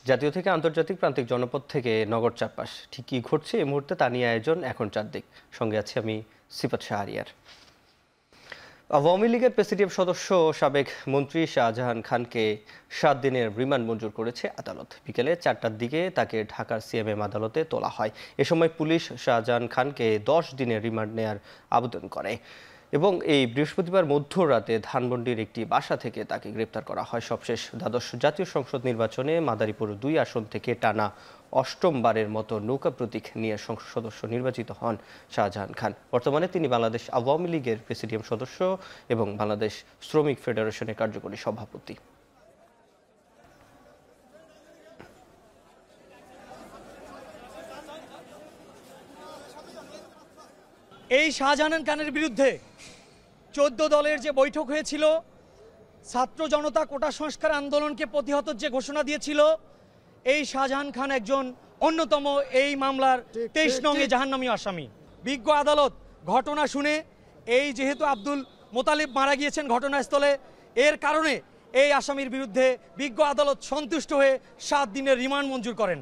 জাতীয় থেকে আন্তর্জাতিক প্রান্তিক জনপদ থেকে নগর চারপাশ ঠিক কী ঘটছে এই মুহূর্তে তা নিয়ে আয়োজন এখন চারদিক। সঙ্গে আছি আমি সিফাত শাহরিয়ার। আওয়ামী লীগের প্রেসিডিয়াম সদস্য ও সাবেক মন্ত্রী শাহজাহান খানকে 7 দিনের রিমান্ড মঞ্জুর করেছে আদালত। বিকেলে 4টার দিকে তাকে ঢাকার সিএমএম আদালতে তোলা হয়। এ সময় পুলিশ শাহজাহান খানকে 10 দিনের রিমান্ড নেয়ার আবেদন করে এবং এই বৃহস্পতিবার মধ্যরাতে ধানমন্ডির একটি বাসা থেকে তাকে গ্রেপ্তার করা হয়। সবশেষ দ্বাদশ জাতীয় সংসদ নির্বাচনে মাদারীপুর 2 আসন থেকে টানা 8মবারের মতো নৌকা প্রতীক নিয়ে সংসদ সদস্য নির্বাচিত হন শাহজাহান খান। বর্তমানে তিনি বাংলাদেশ আওয়ামী লীগের প্রেসিডিয়াম সদস্য এবং বাংলাদেশ শ্রমিক ফেডারেশনের কার্যকরী সভাপতি। এই শাহজাহান খানের বিরুদ্ধে 14 দলের যে বৈঠক হয়েছিল, ছাত্র জনতা কোটা সংস্কার আন্দোলনকে প্রতিহত যে ঘোষণা দিয়েছিল, এই শাহজাহান খান একজন অন্যতম এই মামলার 23 নং জাহান্নামী আসামি। বিজ্ঞ আদালত ঘটনা শুনে এই যেহেতু আব্দুল মোতালিব মারা গিয়েছেন ঘটনাস্থলে, এর কারণে এই আসামির বিরুদ্ধে বিজ্ঞ আদালত সন্তুষ্ট হয়ে 7 দিনের রিমান্ড মঞ্জুর করেন।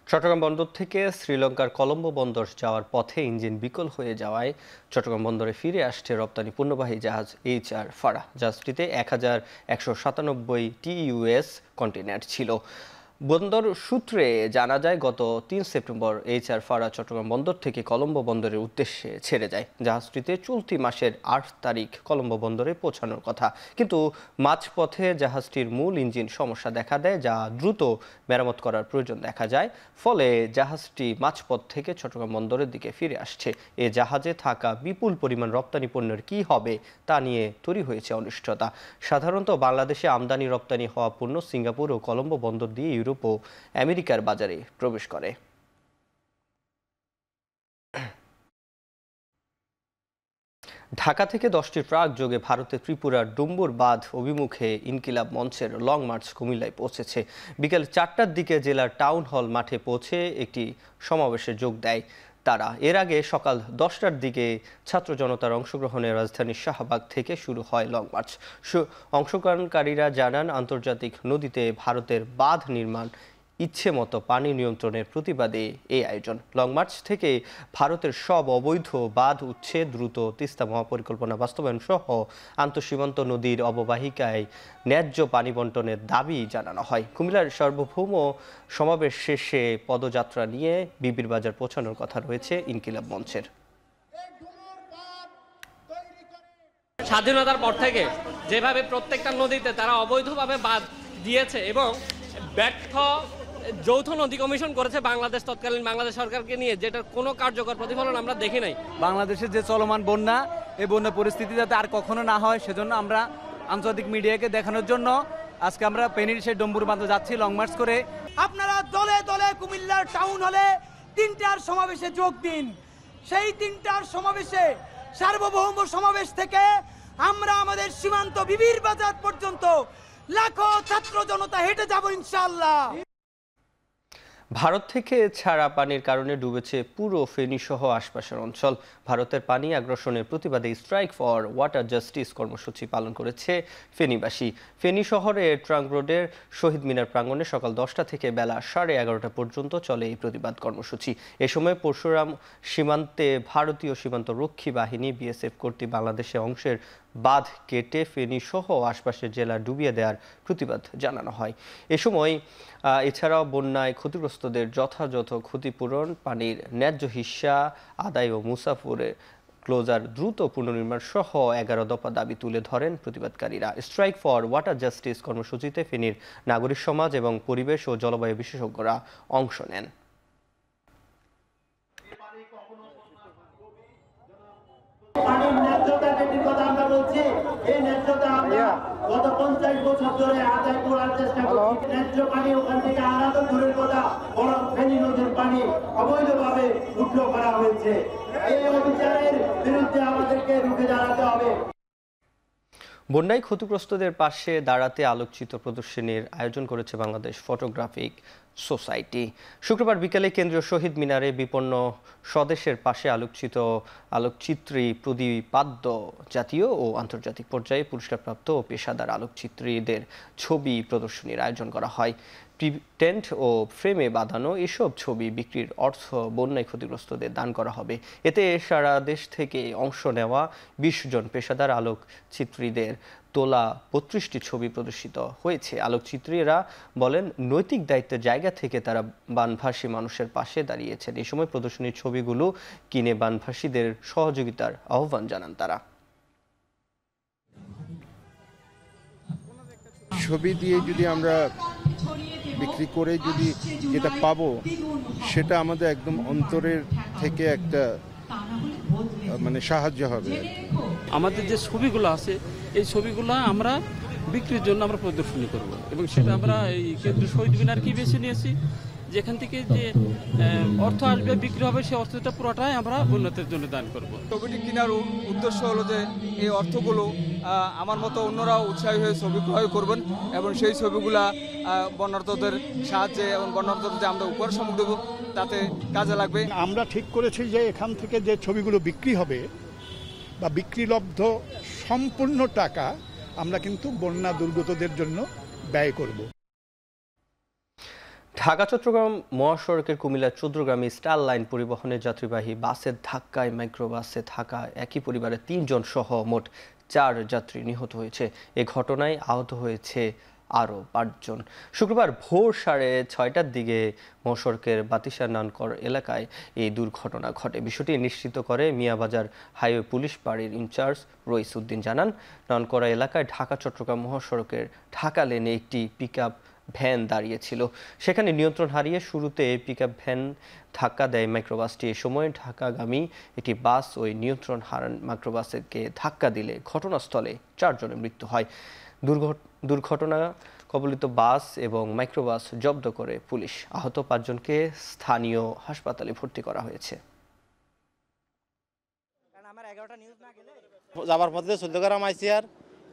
চট্টগ্রাম বন্দর থেকে শ্রীলঙ্কার কলম্বো বন্দর যাওয়ার পথে ইঞ্জিন বিকল হয়ে যাওয়ায় চট্টগ্রাম বন্দরে ফিরে আসছে রপ্তানি পণ্যবাহী জাহাজ HR ফারা। জাহাজটিতে 1197 TEUS কন্টেইনার ছিল। বন্দর সূত্রে জানা যায়, গত 3 সেপ্টেম্বর HR ফারা চট্টগ্রাম বন্দর থেকে কলম্বো বন্দরের উদ্দেশ্যে ছেড়ে যায়। জাহাজটিতে চলতি মাসের 8 তারিখ কলম্বো বন্দরে পৌঁছানোর কথা, কিন্তু মাঝপথে জাহাজটির মূল ইঞ্জিন সমস্যা দেখা দেয়, যা দ্রুত মেরামত করার প্রয়োজন দেখা যায়। ফলে জাহাজটি মাঝপথ থেকে চট্টগ্রাম বন্দরের দিকে ফিরে আসছে। এ জাহাজে থাকা বিপুল পরিমাণ রপ্তানি পণ্যের কী হবে তা নিয়ে তৈরি হয়েছে অনিশ্চয়তা। সাধারণত বাংলাদেশে আমদানি রপ্তানি হওয়া পণ্য সিঙ্গাপুর ও কলম্বো বন্দর দিয়ে ইউরোপ ও আমেরিকার বাজারে প্রবেশ করে। ঢাকা থেকে 10টি ট্রাক যোগে ভারতে ত্রিপুরার ডুম্বুর বাঁধ অভিমুখে ইনকিলাব মঞ্চের লং মার্চ কুমিল্লায় পৌঁছেছে। বিকেল 4টার দিকে জেলার টাউন হল মাঠে পৌঁছে একটি সমাবেশে যোগ দেয় তারা। এর আগে সকাল 10টার দিকে ছাত্র জনতার অংশগ্রহণে রাজধানীর শাহবাগ থেকে শুরু হয় লং মার্চ। অংশগ্রহণকারীরা জানান, আন্তর্জাতিক নদীতে ভারতের বাঁধ নির্মাণ, ইচ্ছে মতো পানি নিয়ন্ত্রণের প্রতিবাদে এই আয়োজন। লং মার্চ থেকে ভারতের সব অবৈধ বাঁধ উচ্ছেদ, দ্রুত তিস্তা মহাপরিকল্পনা বাস্তবায়ন সহ আন্তঃসীমান্ত নদীর অববাহিকায় ন্যায্য পানি বন্টনের দাবি জানানো হয়। কুমিল্লার সার্বভৌম সমাবেশ শেষে পদযাত্রা নিয়ে বিবির বাজার পৌঁছানোর কথা রয়েছে ইনকিলাব মঞ্চের। স্বাধীনতার পর থেকে যেভাবে প্রত্যেকটা নদীতে তারা অবৈধভাবে বাঁধ দিয়েছে এবং ব্যর্থ যৌথ নদী কমিশন করেছে বাংলাদেশ, তৎকালীন বাংলাদেশ সরকারকে নিয়ে, যেটার কোনো কার্যকর প্রতিফলন আমরা দেখি নাই। বাংলাদেশের যে চলমান বন্যা, এই বন্যা পরিস্থিতি যাতে আর কখনো না হয়, সেজন্য আমরা আন্তর্জাতিক মিডিয়াকে দেখানোর জন্য আজকে আমরা ফেনীর সেই ডম্বুর বাঁধে যাচ্ছি লং মার্চ করে। আপনারা দলে দলে কুমিল্লার টাউন হলে 3টার সমাবেশে যোগ দিন। সেই 3টার সমাবেশে, সার্বভৌম সমাবেশ থেকে আমরা আমাদের সীমান্ত বিবির বাজার পর্যন্ত লাখো ছাত্র জনতা হেঁটে যাব ইনশাআল্লাহ। ভারত থেকে ছাড়া পানির কারণে ডুবেছে পুরো ফেনী সহ আশপাশের অঞ্চল। ভারতের পানি আগ্রাসনের প্রতিবাদে স্ট্রাইক ফর ওয়াটার জাস্টিস কর্মসূচি পালন করেছে ফেনীবাসী। ফেনী শহরের ট্রাঙ্ক রোডের শহীদ মিনার প্রাঙ্গণে সকাল 10টা থেকে বেলা 11:30 পর্যন্ত চলে এই প্রতিবাদ কর্মসূচি। এ সময় পরশুরাম সীমান্তে ভারতীয় সীমান্ত রক্ষী বাহিনী BSF কর্তৃক বাংলাদেশে অংশের বাঁধ কেটে ফেনী সহ আশপাশের জেলা ডুবিয়ে দেওয়ার প্রতিবাদ জানানো হয়। এ সময় এছাড়াও বন্যায় ক্ষতিগ্রস্তদের যথাযথ ক্ষতিপূরণ, পানির ন্যায্য হিস্সা আদায় ও মুসাফুরে ক্লোজার দ্রুত পুনর্নির্মাণ সহ 11 দফা দাবি তুলে ধরেন প্রতিবাদকারীরা। স্ট্রাইক ফর ওয়াটার জাস্টিস কর্মসূচিতে ফেনীর নাগরিক সমাজ এবং পরিবেশ ও জলবায়ু বিশেষজ্ঞরা অংশ নেন। পানির ন্যায্যতা যেটির কথা আমরা বলছি, এই ন্যায্যতা আমরা গত 50 বছর ধরে আদায় করার চেষ্টা করছি। ন্যায্য পানি ওখান থেকে আলাদা দূরের কথা, বরং ফেনী নদীর পানি অবৈধভাবে উদ্ধার করা হয়েছে। এই অভিযানের বিরুদ্ধে আমাদেরকে রুখে দাঁড়াতে হবে। বন্যায় ক্ষতিগ্রস্তদের পাশে দাঁড়াতে আলোকচিত্র প্রদর্শনীর আয়োজন করেছে বাংলাদেশ ফটোগ্রাফিক সোসাইটি। শুক্রবার বিকেলে কেন্দ্রীয় শহীদ মিনারে বিপন্ন স্বদেশের পাশে আলোকচিত্রী প্রদীপাদ্য জাতীয় ও আন্তর্জাতিক পর্যায়ে পুরস্কারপ্রাপ্ত ও পেশাদার আলোকচিত্রীদের ছবি প্রদর্শনীর আয়োজন করা হয়। টেন্ট ও ফ্রেমে বাঁধানো এসব ছবি বিক্রির অর্থ বন্যায় ক্ষতিগ্রস্তদের দান করা হবে। এতে সারা দেশ থেকে অংশ নেওয়া ২০ জন পেশাদার আলোকচিত্রীদের তোলা ৩২টি ছবি প্রদর্শিত হয়েছে। আলোকচিত্রীরা বলেন, নৈতিক দায়িত্বের জায়গা থেকে তারা বানভাসী মানুষের পাশে দাঁড়িয়েছেন। এই সময় প্রদর্শনীর ছবিগুলো কিনে বানভাসীদের সহযোগিতার আহ্বান জানান তারা। ছবি দিয়ে যদি আমরা বিক্রি করে যদি যেটা পাবো সেটা আমাদের একদম অন্তরের থেকে একটা মানে সাহায্য হবে। আমাদের যে ছবিগুলো আছে এই ছবিগুলো আমরা বিক্রির জন্য আমরা প্রদর্শনী করব এবং সেটা আমরা এই কেন্দ্রীয় শহীদ মিনার কি বেছে নিয়েছি, যেখান থেকে যে অর্থ আসবে বিক্রি হবে সেই অর্থটা পুরোটাই আমরা উন্নতির জন্য দান করব। ছবিটি কেনার উদ্দেশ্য হলো যে এই অর্থগুলো আমার মতো অন্যরাও উৎসাহী হয়ে ছবি ক্রয় করবেন এবং সেই ছবিগুলা বন্যার্তদের সাহায্যে এবং বন্যার্তদের যে আমরা উপহার সামগ্রী দেবো তাতে কাজে লাগবে। আমরা ঠিক করেছি যে এখান থেকে যে ছবিগুলো বিক্রি হবে বা বিক্রিলব্ধ সম্পূর্ণ টাকা আমরা কিন্তু বন্যা দুর্গতদের জন্য ব্যয় করব। ঢাকা চট্টগ্রাম মহাসড়কের কুমিল্লা চৌদ্দগ্রামে স্টার লাইন পরিবহনের যাত্রীবাহী বাসের ধাক্কায় মাইক্রোবাসে থাকা একই পরিবারের ৩ জন সহ মোট ৪ যাত্রী নিহত হয়েছে। এ ঘটনায় আহত হয়েছে আরও ৫ জন। শুক্রবার ভোর 6:30টার দিকে মহাসড়কের বাতিশা নানকর এলাকায় এই দুর্ঘটনা ঘটে। বিষয়টি নিশ্চিত করে মিয়াবাজার হাইওয়ে পুলিশ ফাঁড়ির ইনচার্জ রইস উদ্দিন জানান, নানকরা এলাকায় ঢাকা চট্টগ্রাম মহাসড়কের ঢাকা লেনে একটি পিকআপ ভ্যান দাঁড়িয়েছিল। সেখানে নিয়ন্ত্রণ হারিয়ে শুরুতে পিকআপ ভ্যান ধাক্কা দেয় মাইক্রোবাসটি। এ সময় ঢাকাগামী একটি বাস ওই নিয়ন্ত্রণ হারান মাইক্রোবাসকে ধাক্কা দিলে ঘটনাস্থলে 4 জনের মৃত্যু হয়। দুর্ঘটনা কবলিত বাস এবং মাইক্রোবাস জব্দ করে পুলিশ। আহত 5 জনকে স্থানীয় হাসপাতালে ভর্তি করা হয়েছে। যাবার পথে চৌদ্দগ্রাম আইসিআর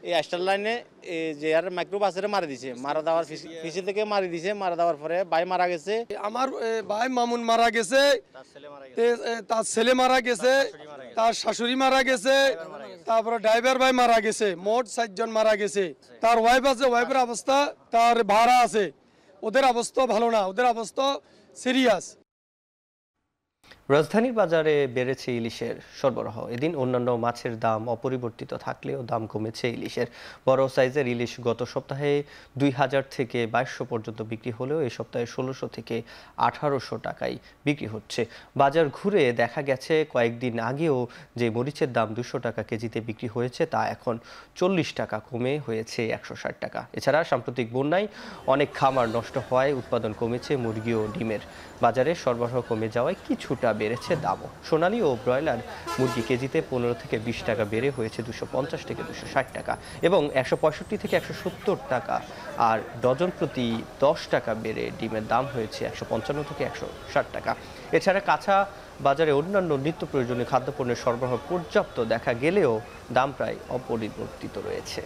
এই স্টার লাইনে যে আর মাইক্রোবাসের মারি দিছে, মারা দেওয়ার পিছিয়ে থেকে মারি দিছে। মারা দেওয়ার পরে ভাই মারা গেছে, আমার ভাই মামুন মারা গেছে, তার ছেলে মারা গেছে, তার শাশুড়ি মারা গেছে, তারপরে ড্রাইভার ভাই মারা গেছে। মোট 4 জন মারা গেছে। তার ওয়াইফ আছে, ওয়াইফের অবস্থা, তার ভাড়া আছে, ওদের অবস্থা ভালো না, ওদের অবস্থা সিরিয়াস। রাজধানীর বাজারে বেড়েছে ইলিশের সরবরাহ। এদিন অন্যান্য মাছের দাম অপরিবর্তিত থাকলেও দাম কমেছে ইলিশের। বড় সাইজের ইলিশ গত সপ্তাহে 2000 থেকে 2200 পর্যন্ত বিক্রি হলেও এই সপ্তাহে 1600 থেকে 1800 টাকায় বিক্রি হচ্ছে। বাজার ঘুরে দেখা গেছে কয়েকদিন আগেও যে মরিচের দাম 200 টাকা কেজিতে বিক্রি হয়েছে তা এখন 40 টাকা কমে হয়েছে 160 টাকা। এছাড়া সাম্প্রতিক বন্যায় অনেক খামার নষ্ট হওয়ায় উৎপাদন কমেছে মুরগি ও ডিমের। বাজারে সরবরাহ কমে যাওয়ায় কিছুটা বেড়েছে দামও। সোনালী ও ব্রয়লার মুরগি কেজিতে 15 থেকে 20 টাকা বেড়ে হয়েছে 250 থেকে 260 টাকা এবং 165 থেকে 170 টাকা। আর ডজন প্রতি 10 টাকা বেড়ে ডিমের দাম হয়েছে 155 থেকে 160 টাকা। এছাড়া কাঁচা বাজারে অন্যান্য নিত্য প্রয়োজনীয় খাদ্যপণ্যের সরবরাহ পর্যাপ্ত দেখা গেলেও দাম প্রায় অপরিবর্তিত রয়েছে।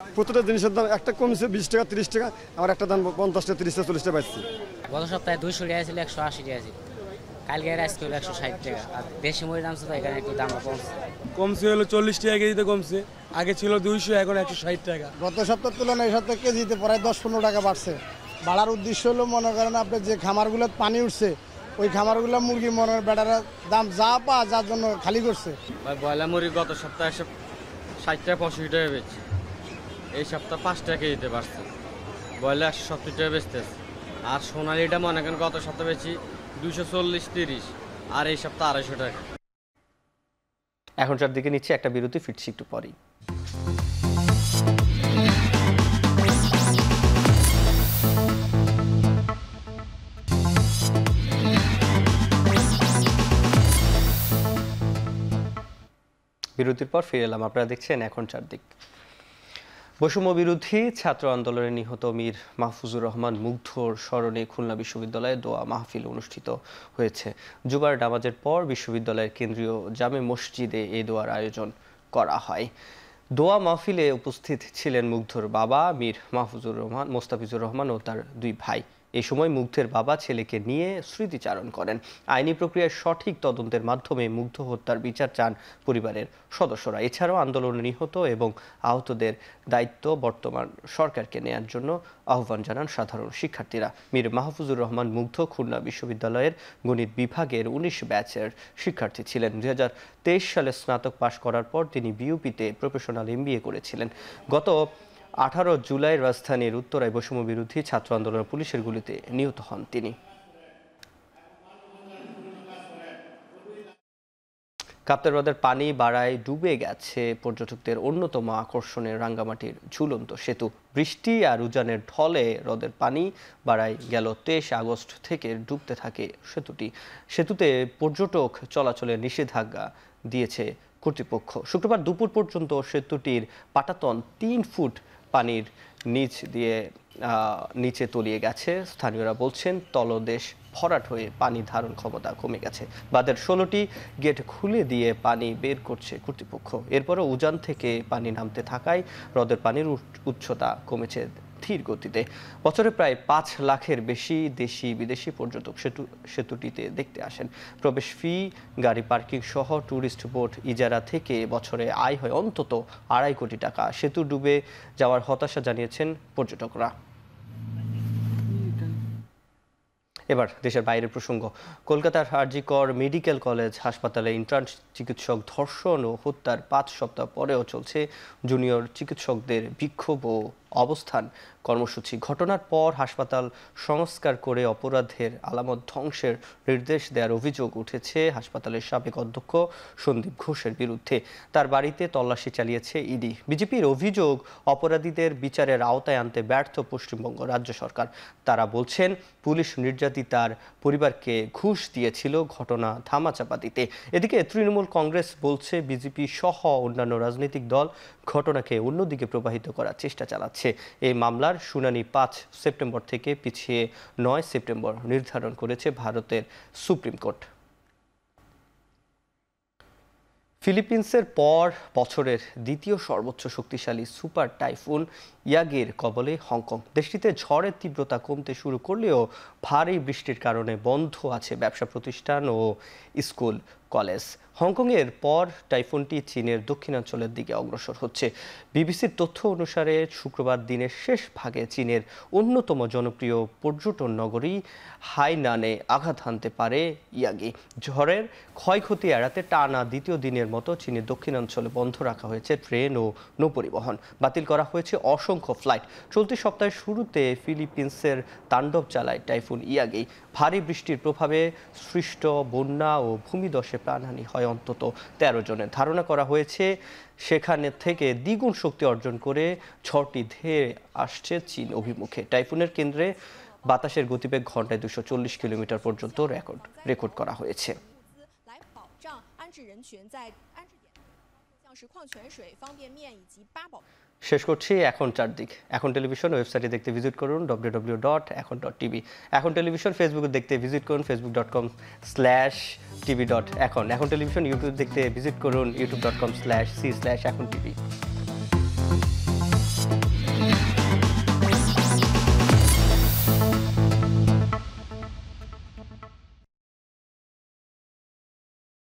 প্রতিটা জিনিসের দাম একটা কমছে 20 টাকা 30 টাকা, আমার একটা দাম 50 টাকা 30 টাকা 40 টাকা পাচ্ছি। গত সপ্তাহে 200 টাকা ছিল, 180 টাকা ছিল, কালকে আজকে হলো 160 টাকা। আর দেশি মুরগির দাম ছিল এখানে একটু দাম কমছে হলো 40 টাকা কেজিতে কমছে, আগে ছিল 200, এখন 160 টাকা। গত সপ্তাহের তুলনায় এই সপ্তাহে কেজিতে প্রায় 10-15 টাকা বাড়ছে। বাড়ার উদ্দেশ্য হলো মনে করেন আপনি যে খামারগুলো পানি উঠছে ওই খামারগুলো মুরগি মনের বেটারা দাম যা পা যার জন্য খালি করছে। ব্রয়লার মুরগি গত সপ্তাহে 60 টাকা 65 টাকা বেচছে, এই সপ্তাহ 5 টাকা কেজিতে বাড়ছে। ব্রয়লার 170 টাকা বেচতেছে। আর সোনালিটা মনে করেন গত সপ্তাহে বেচি 240-30, আর এই সপ্তাহ 250 টাকা। এখন চারদিকে নিচ্ছে একটা বিরতি, ফিরছি একটু পরেই। বিরতির পর ফিরে এলাম। আপনারা দেখছেন এখন চারদিক। বৈষম্য বিরোধী ছাত্র আন্দোলনে নিহত মীর মাহফুজুর রহমান মুগ্ধর স্মরণে খুলনা বিশ্ববিদ্যালয়ে দোয়া মাহফিল অনুষ্ঠিত হয়েছে। জুমার নামাজের পর বিশ্ববিদ্যালয়ের কেন্দ্রীয় জামে মসজিদে এই দোয়ার আয়োজন করা হয়। দোয়া মাহফিলে উপস্থিত ছিলেন মুগ্ধর বাবা মীর মোস্তাফিজুর রহমান ও তার 2 ভাই। এই সময় মুগ্ধের বাবা ছেলেকে নিয়ে স্মৃতিচারণ করেন। আইনি প্রক্রিয়ায় সঠিক তদন্তের মাধ্যমে মুগ্ধ হত্যার বিচার চান পরিবারের সদস্যরা। এছাড়াও আন্দোলনে নিহত এবং আহতদের দায়িত্ব বর্তমান সরকারকে নেয়ার জন্য আহ্বান জানান সাধারণ শিক্ষার্থীরা। মীর মাহফুজুর রহমান মুগ্ধ খুলনা বিশ্ববিদ্যালয়ের গণিত বিভাগের 19 ব্যাচের শিক্ষার্থী ছিলেন। 2023 সালে স্নাতক পাশ করার পর তিনি বিউপিতে প্রফেশনাল MBA করেছিলেন। গত 18 জুলাই রাজধানীর উত্তরায় বৈষম্য বিরোধী ছাত্র আন্দোলনের পুলিশের গুলিতে নিহত হন তিনি। কাপ্তাই হ্রদের পানি বাড়ায় ডুবে গেছে পর্যটকদের অন্যতম আকর্ষণের রাঙ্গামাটির ঝুলন্ত সেতু। বৃষ্টি আর উজানের ঢলে হ্রদের পানি বাড়ায় গেল 23 আগস্ট থেকে ডুবতে থাকে সেতুতে পর্যটক চলাচলের নিষেধাজ্ঞা দিয়েছে কর্তৃপক্ষ। শুক্রবার দুপুর পর্যন্ত সেতুটির পাটাতন 3 ফুট পানির নিচে তলিয়ে গেছে। স্থানীয়রা বলছেন তলদেশ ভরাট হয়ে পানি ধারণ ক্ষমতা কমে গেছে। বাঁধের 16টি গেট খুলে দিয়ে পানি বের করছে কর্তৃপক্ষ। এরপরও উজান থেকে পানি নামতে থাকায় হ্রদের পানির উচ্চতা কমেছে ধীর গতিতে। বছরে প্রায় 5 লাখের বেশি দেশি বিদেশি পর্যটক সেতুটিতে দেখতে আসেন। প্রবেশ ফি, গাড়ি পার্কিং সহ ট্যুরিস্ট বোট ইজারা থেকে বছরে আয় হয় অন্তত 2.5 কোটি টাকা। সেতু ডুবে যাওয়ার হতাশা জানিয়েছেন পর্যটকরা। এবার দেশের বাইরের প্রসঙ্গ। কলকাতার আরজিকর মেডিকেল কলেজ হাসপাতালে ইন্টার্ন চিকিৎসক ধর্ষণ ও হত্যার 5 সপ্তাহ পরেও চলছে জুনিয়র চিকিৎসকদের বিক্ষোভ ও অবস্থান কর্মসূচি। ঘটনার পর হাসপাতাল সংস্কার করে অপরাধের আলামত ধ্বংসের নির্দেশ দেওয়ার অভিযোগ উঠেছে হাসপাতালের সাবেক অধ্যক্ষ সন্দীপ ঘোষের বিরুদ্ধে। তার বাড়িতে তল্লাশি চালিয়েছে ইডি। বিজেপির অভিযোগ, অপরাধীদের বিচারের আওতায় আনতে ব্যর্থ পশ্চিমবঙ্গ রাজ্য সরকার। তারা বলছেন পুলিশ নির্যাতিতার পরিবারকে ঘুষ দিয়েছিল ঘটনা ধামাচাপা দিতে। এদিকে তৃণমূল কংগ্রেস বলছে বিজেপি সহ অন্যান্য রাজনৈতিক দল ঘটনাকে অন্যদিকে প্রবাহিত করার চেষ্টা চালাচ্ছে। এই মামলার শুনানি 5 সেপ্টেম্বর থেকে পিছিয়ে 9 সেপ্টেম্বর নির্ধারণ করেছে ভারতের সুপ্রিম কোর্ট। ফিলিপিন্সের পর বছরের দ্বিতীয় সর্বোচ্চ শক্তিশালী সুপার টাইফুন ইয়াগির কবলে হংকং। দেশটিতে ঝড়ের তীব্রতা কমতে শুরু করলেও ভারী বৃষ্টির কারণে বন্ধ আছে ব্যবসা প্রতিষ্ঠান ও স্কুল কলেজ। হংকংয়ের পর টাইফুনটি চীনের দক্ষিণাঞ্চলের দিকে অগ্রসর হচ্ছে। বিবিসির তথ্য অনুসারে শুক্রবার দিনের শেষ ভাগে চীনের অন্যতম জনপ্রিয় পর্যটন নগরী হাইনানে আঘাত হানতে পারে ইয়াগি। ঝড়ের ক্ষয়ক্ষতি এড়াতে টানা দ্বিতীয় দিনের মতো চীনের দক্ষিণাঞ্চলে বন্ধ রাখা হয়েছে ট্রেন ও নৌপরিবহন। বাতিল করা হয়েছে অসংখ্য ফ্লাইট। চলতি সপ্তাহের শুরুতে ফিলিপিন্সের তাণ্ডব চালায় টাইফুন ইয়াগি। ভারী বৃষ্টির প্রভাবে সৃষ্ট বন্যা ও ভূমিধসে প্রাণহানি হয় অন্তত 13 জনের। ধারণা করা হয়েছে সেখানে থেকে দ্বিগুণ শক্তি অর্জন করে ঝড়টি ধেয়ে আসছে চীন অভিমুখে। টাইফুনের কেন্দ্রে বাতাসের গতিবেগ ঘন্টায় 240 কিলোমিটার পর্যন্ত রেকর্ড করা হয়েছে। শেষ করছি এখন চারদিক। এখন টেলিভিশন ওয়েবসাইটে দেখতে ভিজিট করুন www.ekon.tv। এখন টেলিভিশন ফেসবুকে দেখতে ভিজিট করুন facebook.com/tv.ekon। এখন টেলিভিশন ইউটিউব দেখতে ভিজিট করুন youtube.com/c/ekontv।